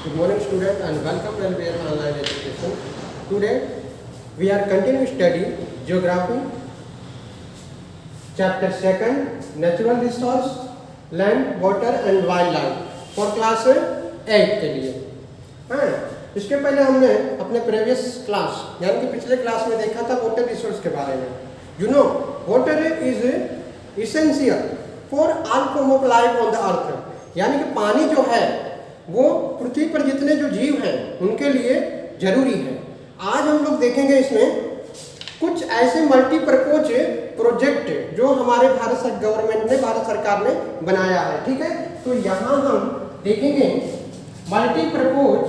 Good morning students and welcome to LBR Online Education. Today we are continuing study Geography, Chapter 2, Natural Resource, Land, Water and Wildlife for class 8 के लिए। हाँ, इसके पहले हमने अपने previous class यानी कि पिछले क्लास में देखा था वाटर रिसोर्स के बारे में। You know, water is essential for all form of life on the earth. यानी कि पानी जो है वो पृथ्वी पर जितने जो जीव हैं उनके लिए जरूरी है। आज हम लोग देखेंगे इसमें कुछ ऐसे मल्टीपर्पज प्रोजेक्ट जो हमारे भारत सरकार ने बनाया है। ठीक है, तो यहाँ हम देखेंगे मल्टीपर्पज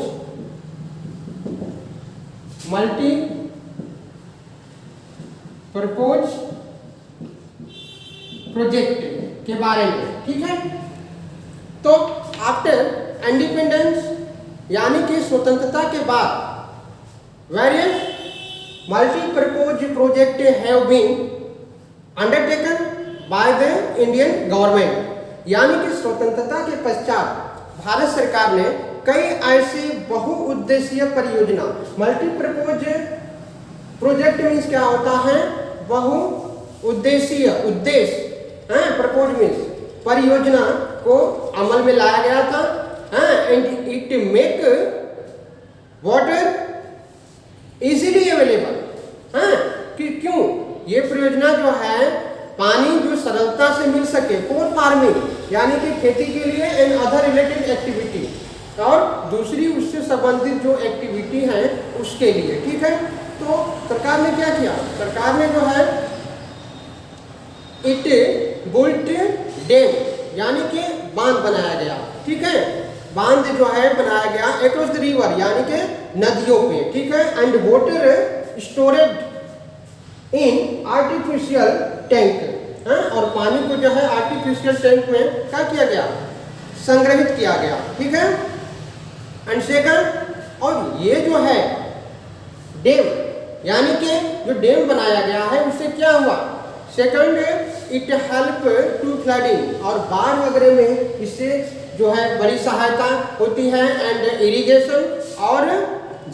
प्रोजेक्ट के बारे में। ठीक है, तो आफ्टर इंडिपेंडेंस यानी कि स्वतंत्रता के बाद various multipurpose project have been undertaken by the Indian government. यानी कि स्वतंत्रता के पश्चात भारत सरकार ने कई ऐसे बहुउद्देशीय परियोजना, मल्टीपर्पज प्रोजेक्ट मीन्स क्या होता है, बहुउद्देशीय, उद्देश्य प्रपोज मीन्स परियोजना को अमल में लाया गया था। And it make water easily available. कि क्यों ये परियोजना जो है पानी जो सरलता से मिल सके फॉर फार्मिंग यानी कि खेती के लिए एंड अदर रिलेटेड एक्टिविटी, और दूसरी उससे संबंधित जो एक्टिविटी है उसके लिए। ठीक है, तो सरकार ने क्या किया, सरकार ने जो है इट बुल्ट डैम यानी कि बांध बनाया गया। ठीक है, बांध जो है बनाया गया अक्रॉस द रिवर यानी कि नदियों पे। ठीक है, and water storage in artificial tank, और पानी को जो है आर्टिफिशियल टैंक में क्या किया गया, संग्रहित किया गया। ठीक है, एंड सेकंड, और ये जो है डैम यानी कि जो डैम बनाया गया है उससे क्या हुआ, second it help to flooding, और बाढ़ वगैरह में इससे जो है बड़ी सहायता होती है। एंड इरिगेशन और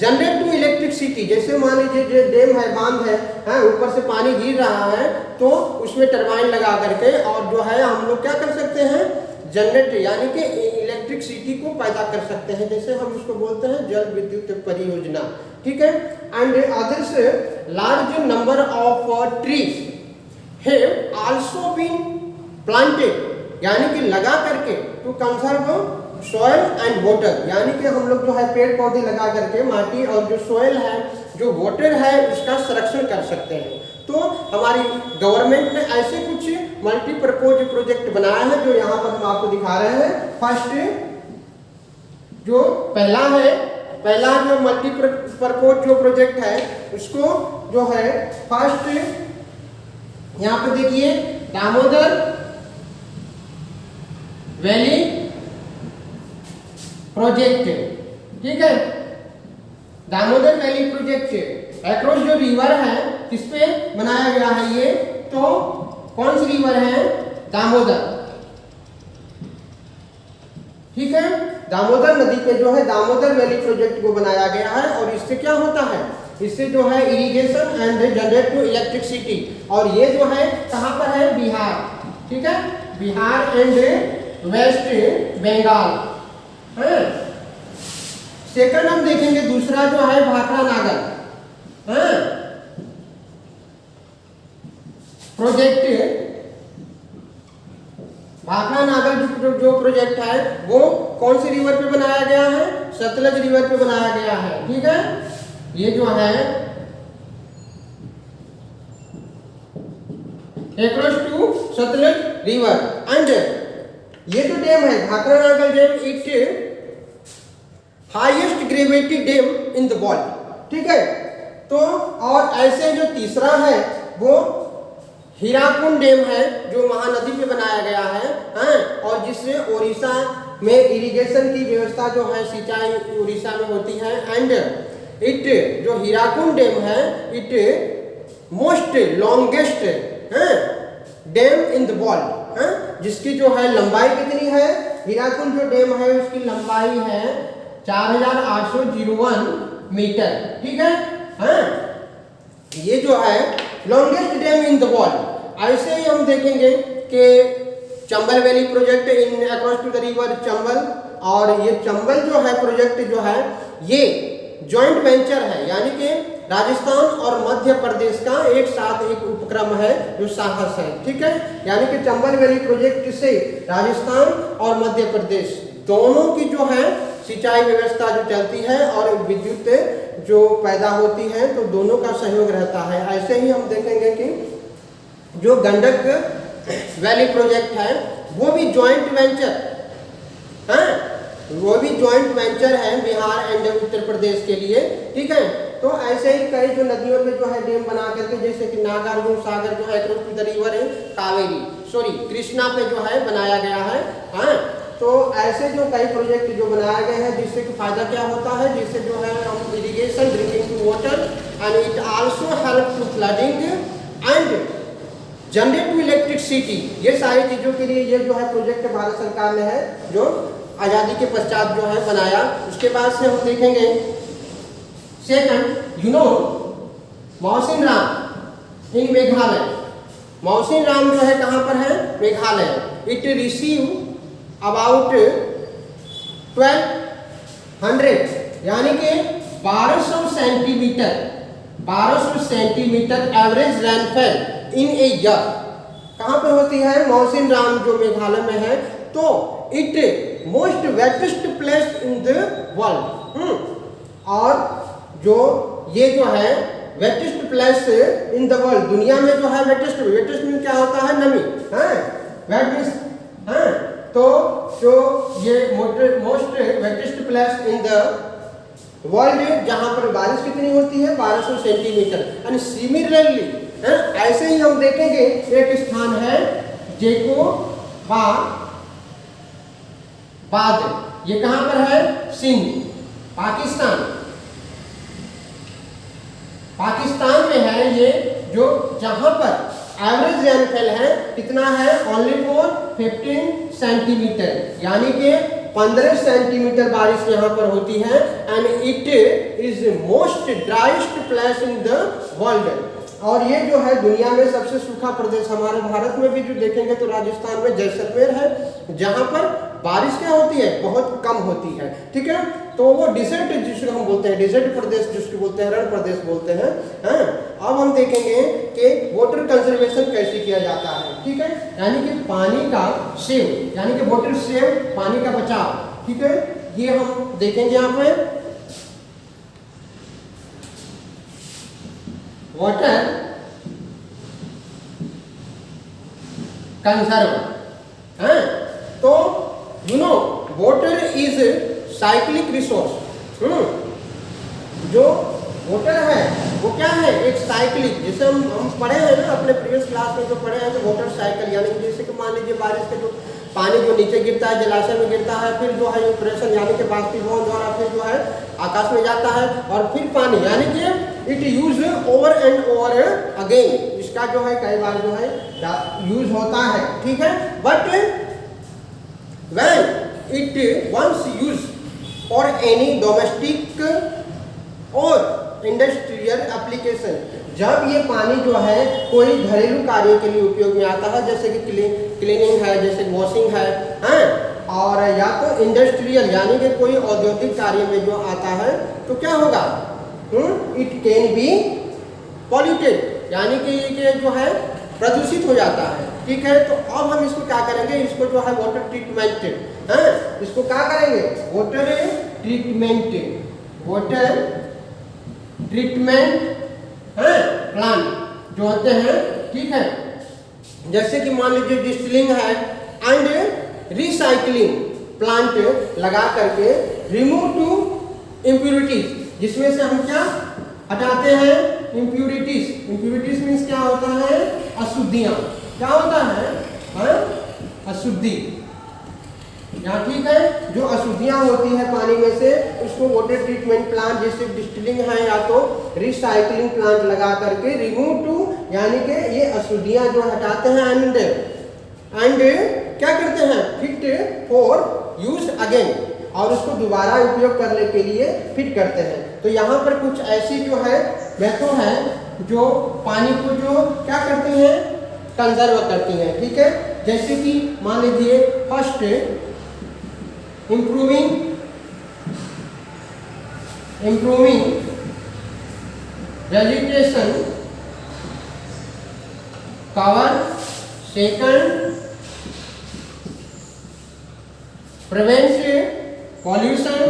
जनरेट टू इलेक्ट्रिसिटी, जैसे मान लीजिए जो डैम है, बांध है, ऊपर से पानी गिर रहा है तो उसमें टरबाइन लगा करके और जो है हम लोग क्या कर सकते हैं, जनरेट यानी कि इलेक्ट्रिसिटी को पैदा कर सकते हैं, जैसे हम उसको बोलते हैं जल विद्युत परियोजना। ठीक है, and others large number of trees have also been planted यानी कि लगा करके to conserve soil and water, यानी कि हम लोग जो है पेड़ पौधे लगा करके माटी और जो सॉइल है, जो वाटर है उसका संरक्षण कर सकते हैं। तो हमारी गवर्नमेंट ने ऐसे कुछ मल्टीपर्पज प्रोजेक्ट बनाया है जो यहाँ पर हम आपको दिखा रहे हैं। फर्स्ट जो पहला जो मल्टीपर्पज जो प्रोजेक्ट है उसको जो है फर्स्ट यहाँ पे देखिए दामोदर वैली प्रोजेक्ट। ठीक है, दामोदर वैली प्रोजेक्ट अक्रॉस जो रिवर है किस पे बनाया गया है ये, तो कौन सी रिवर है, दामोदर। ठीक है, दामोदर नदी पे जो है दामोदर वैली प्रोजेक्ट को बनाया गया है, और इससे क्या होता है, इससे जो है irrigation and generate to electricity, और ये जो है कहाँ पर है, बिहार। ठीक है, बिहार एंड वेस्ट बंगाल। सेकंड हम देखेंगे दूसरा जो है भाखड़ा नागर प्रोजेक्ट। भाखड़ा नागर जो प्रोजेक्ट है वो कौन सी रिवर पे बनाया गया है, सतलज रिवर पे बनाया गया है। ठीक है, ये जो है across to Sutlej river, and ये जो डैम है Bhakra Nangal dam it highest gravity dam in the world. ठीक है, तो और ऐसे जो तीसरा है वो हीराकुंड डैम है जो महानदी पे बनाया गया है, और जिससे ओडिशा में इरिगेशन की व्यवस्था जो है, सिंचाई उड़ीसा में होती है। एंड इट जो हीराकुंड डैम है it most longest dam in the world, जिसकी जो है लंबाई कितनी है, हीराकुंड जो डैम है उसकी लंबाई है 4801 मीटर, ठीक है। हाँ, ये जो है longest dam in the world. ऐसे ही हम देखेंगे कि Chambal valley project in across to the river Chambal, और ये चंबल जो है प्रोजेक्ट जो है ये जॉइंट वेंचर है, यानी कि राजस्थान और मध्य प्रदेश का एक साथ एक उपक्रम है जो साहस है, ठीक है। यानी कि चंबल वैली प्रोजेक्ट से राजस्थान और मध्य प्रदेश दोनों की जो है सिंचाई व्यवस्था जो चलती है और विद्युत जो पैदा होती है, तो दोनों का सहयोग रहता है। ऐसे ही हम देखेंगे कि जो गंडक वैली प्रोजेक्ट है वो भी जॉइंट वेंचर है, वो भी जॉइंट वेंचर है बिहार एंड उत्तर प्रदेश के लिए, ठीक है। तो ऐसे ही कई जो नदियों में जो है डैम बना करके, जैसे कि नागार्जुन सागर जो है अक्रॉस टू द रिवर है कावेरी कृष्णा पे जो है बनाया गया है। हाँ, तो ऐसे जो कई प्रोजेक्ट जो बनाए गए हैं जिससे कि फायदा क्या होता है, जिससे जो है हम irrigation, drinking to water and it also help to flooding and generate to electricity. ये सारी चीजों के लिए ये जो है प्रोजेक्ट भारत सरकार ने है जो आजादी के पश्चात जो है बनाया। उसके बाद से हम देखेंगे सेकंड, मौसिन राम इन मेघालय। मौसिन राम जो है कहाँ पर है, मेघालय। इट रिसीव अबाउट 1200 यानी कि 1200 centimetre average rainfall in a year कहाँ पर होती है, मौसिन राम जो मेघालय में है। तो it most wettest place in the world, और जो ये जो है wettest place in the world, दुनिया में जो है वेटेस्ट मीन क्या होता है, नमी है, वेट मीन्स है। तो जो ये most wettest place in the world जहां पर बारिश कितनी होती है, 1200 सेंटीमीटर। एंड सिमिलरली ऐसे ही हम देखेंगे एक स्थान है जेको बाद, ये कहां पर है, सिंध पाकिस्तान में है ये, जो जहां पर एवरेज रेनफॉल है कितना है, ओनली फॉर 15 सेंटीमीटर, यानी कि 15 सेंटीमीटर बारिश यहाँ पर होती है। And it is most driest place in the world, और ये जो है दुनिया में सबसे सूखा प्रदेश, हमारे भारत में भी जो देखेंगे तो राजस्थान में जैसलमेर है, जहाँ पर बारिश क्या होती है, बहुत कम होती है, ठीक है। तो वो डिजर्ट जिसको हम बोलते हैं, डिजर्ट प्रदेश जिसको बोलते हैं, रण प्रदेश बोलते हैं। अब हम देखेंगे कि वाटर कंजर्वेशन कैसे किया जाता है, ठीक है। यानी कि पानी का सेव, यानी कि वाटर सेव, पानी का बचाव, ठीक है। ये हम देखेंगे यहाँ पे वाटर कंजर्व है। तो वाटर इज साइक्लिक रिसोर्स। जो वाटर है वो क्या है, एक साइक्लिक, जैसे हम पढ़े हैं ना अपने प्रीवियस क्लास में जो पढ़े हैं, तो वाटर साइकिल, यानी कि जैसे कि मान लीजिए बारिश का जो पानी जो नीचे गिरता है, जलाशय में गिरता है, फिर जो है इवेपोरेशन यानी कि बाष्पीभवन द्वारा फिर जो है आकाश में जाता है, और फिर पानी यानी कि it use over and over again, इसका जो है कई बार जो है यूज होता है, ठीक है। But when it once use for any domestic और इंडस्ट्रियल एप्लीकेशन, जब ये पानी जो है कोई घरेलू कार्य के लिए उपयोग में आता है, जैसे कि क्लीनिंग है, जैसे वॉशिंग है, और या तो इंडस्ट्रियल यानी कि कोई औद्योगिक कार्य में जो आता है, तो क्या होगा, इट कैन बी पॉल्यूटेड, यानी कि ये जो है प्रदूषित हो जाता है, ठीक है। तो अब हम इसको क्या करेंगे, इसको जो है वाटर ट्रीटमेंट है, इसको क्या करेंगे, वाटर ट्रीटमेंट है प्लांट जो होते हैं, ठीक है। जैसे कि मान लीजिए डिस्टिलिंग है एंड रिसाइकलिंग प्लांट लगा करके रिमूव टू इम्प्यूरिटीज, जिसमें से हम क्या हटाते हैं, इम्प्यूरिटीज मीन्स क्या होता है, अशुद्धियां, क्या होता है, अशुद्धि, यहाँ ठीक है, जो अशुद्धियां होती है पानी में से, उसको वाटर ट्रीटमेंट प्लांट जैसे डिस्टिलिंग है या तो रिसाइकलिंग प्लांट लगा करके रिमूव टू, यानी कि ये अशुद्धियां जो हटाते हैं एंड क्या करते हैं, फिट फॉर यूज अगेन, और उसको दोबारा उपयोग करने के लिए फिट करते हैं। तो यहाँ पर कुछ ऐसी जो है मेथड है जो पानी को जो क्या करती हैं, कंजर्व करती हैं, ठीक है। जैसे कि मान लीजिए first improving vegetation cover, second prevent pollution,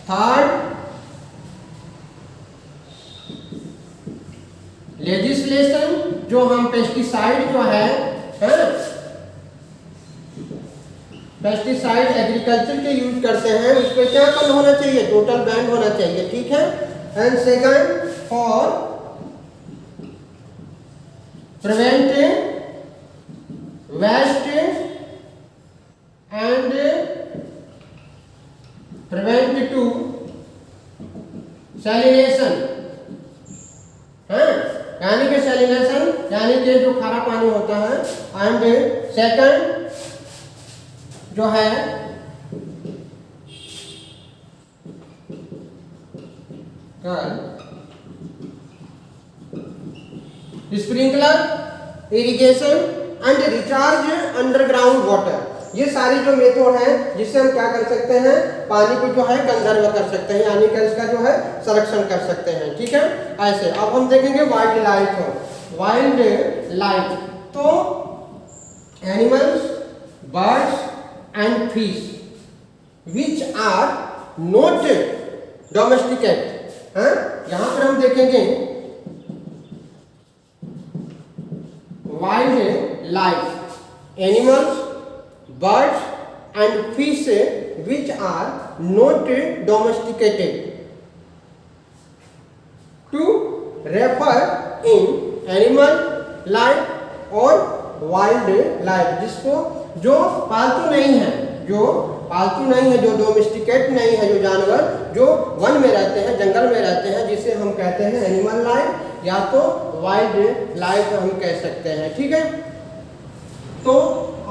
third legislation, जो हम पेस्टिसाइड जो है पेस्टिसाइड एग्रीकल्चर के यूज करते हैं, उस पर क्या कम होना चाहिए, टोटल बैन होना चाहिए, ठीक है। And second for prevent waste and prevent to salination, यानी कि सैलिनेशन यानी कि जो खारा पानी होता है। एंड सेकंड जो है sprinkler, irrigation and recharge underground water, ये सारी जो मेथड है जिससे हम क्या कर सकते हैं, पानी को जो है कंजर्व कर सकते हैं, यानी कि इसका जो है संरक्षण कर सकते हैं, ठीक है। ऐसे अब हम देखेंगे वाइल्ड लाइफ। तो animals, birds and fish which are not domesticate, यहां पर हम देखेंगे wild life, animals, birds and fish which are not domesticated, to refer in animal life और वाइल्ड लाइफ, जिसको जो पालतू नहीं है, जो डोमेस्टिकेट नहीं है, जो जानवर जो वन में रहते हैं, जंगल में रहते हैं, जिसे हम कहते हैं एनिमल लाइफ या तो वाइल्ड लाइफ हम कह सकते हैं, ठीक है। तो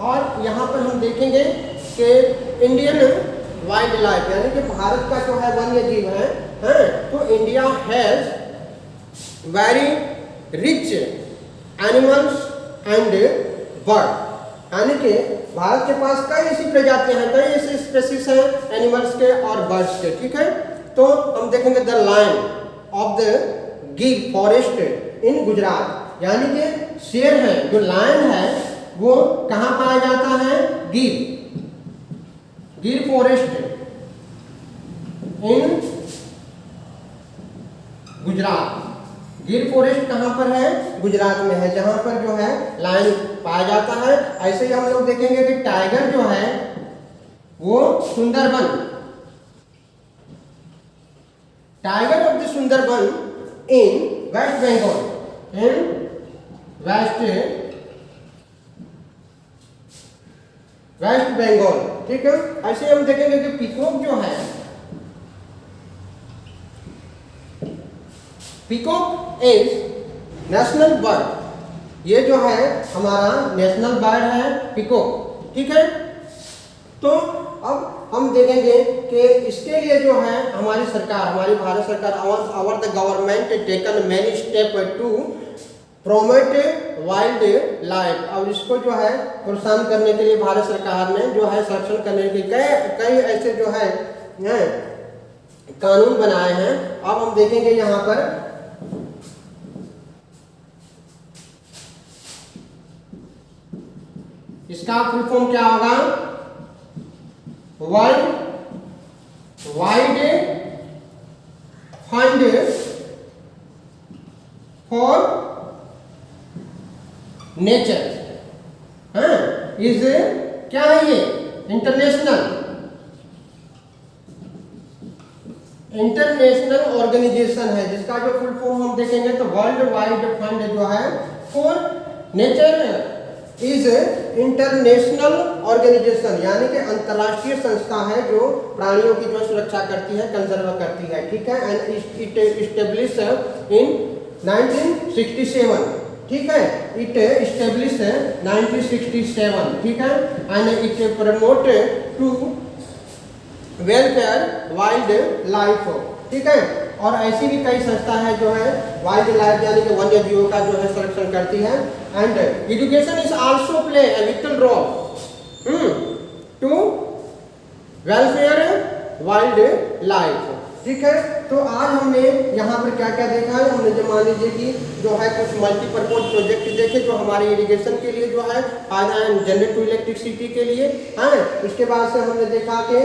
और यहाँ पर हम देखेंगे कि इंडियन वाइल्ड लाइफ यानी कि भारत का जो है वन्य जीव है, तो India has very rich animals and bird, यानी कि भारत के पास कई ऐसी प्रजातियां हैं, कई ऐसे स्पेसीज हैं एनिमल्स के और बर्ड्स के, ठीक है। तो हम देखेंगे द लायन ऑफ द गिर फॉरेस्ट इन गुजरात, यानी कि शेर है, जो लायन है वो कहाँ पाया जाता है, गिर फॉरेस्ट इन गुजरात। गिर फॉरेस्ट कहाँ पर है, गुजरात में है, जहां पर जो है लायन पाया जाता है। ऐसे ही हम लोग देखेंगे कि टाइगर जो है वो Sundarban, tiger of the Sundarban in West Bengal, ठीक है। ऐसे हम देखेंगे कि पीकॉक जो है, पीकॉक इज नेशनल बर्ड, ये जो है हमारा नेशनल बर्ड है पीकॉक, ठीक है। तो अब हम देखेंगे कि इसके लिए जो है हमारी भारत सरकार our the government taken many steps to promote wild life, और इसको जो है प्रोत्साहन करने के लिए भारत सरकार ने जो है संरक्षण करने के कई ऐसे जो है कानून बनाए हैं। अब हम देखेंगे यहाँ पर इसका फुल फॉर्म क्या होगा, world wide fund for nature, is क्या है ये, इंटरनेशनल ऑर्गेनाइजेशन है, जिसका जो फुल फॉर्म हम देखेंगे तो वर्ल्ड वाइड फंड जो है for nature is international organisation, यानी कि अंतर्राष्ट्रीय संस्था है जो प्राणियों की जो सुरक्षा करती है, कंजर्व करती है, ठीक है। एंड इट एस्टेब्लिश इन 1967, ठीक है, इट एस्टेब्लिश 1967, ठीक है, and it promote to welfare wild life, ठीक है। और ऐसी भी कई संस्था है जो है वाइल्ड लाइफ यानी कि वन्य जीवों का जो है संरक्षण करती है। And education is also play a vital role to welfare wild life, ठीक है। तो आज हमने यहाँ पर क्या क्या देखा है, हमने जो मान लीजिए कि जो है कुछ मल्टीपर्पज प्रोजेक्ट देखे जो हमारे इरिगेशन के लिए जो है जनरेट टू इलेक्ट्रिसिटी के लिए है। उसके बाद से हमने देखा कि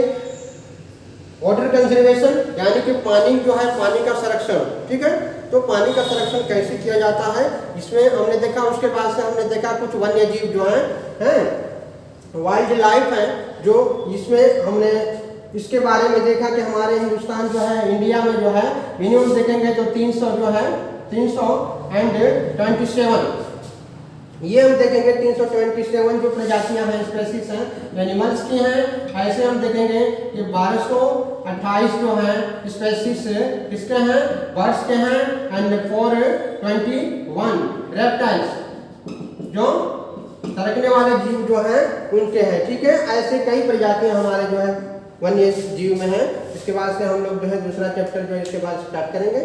वाटर कंजर्वेशन यानी कि पानी जो है पानी का संरक्षण, ठीक है। तो पानी का संरक्षण कैसे किया जाता है इसमें हमने देखा। उसके बाद से हमने देखा कुछ वन्य जीव जो हैं वाइल्ड लाइफ है जो इसमें हमने इसके बारे में देखा कि हमारे हिंदुस्तान जो है इंडिया में जो है मिनिमम देखेंगे तो 300 जो है 327 ये हम देखेंगे 327 जो प्रजातियां हैं स्पेसीज हैं एनिमल्स की हैं। ऐसे हम देखेंगे कि 1228 जो हैं स्पेसीज किसके हैं, बर्ड्स के हैं, एंड 421 रेप्टाइल्स जो सरकने वाले जीव जो हैं उनके हैं, ठीक है। ऐसे कई प्रजातियां हमारे जो है वन्य जीव में है। इसके बाद से हम लोग जो है दूसरा चैप्टर जो है इसके बाद स्टार्ट करेंगे।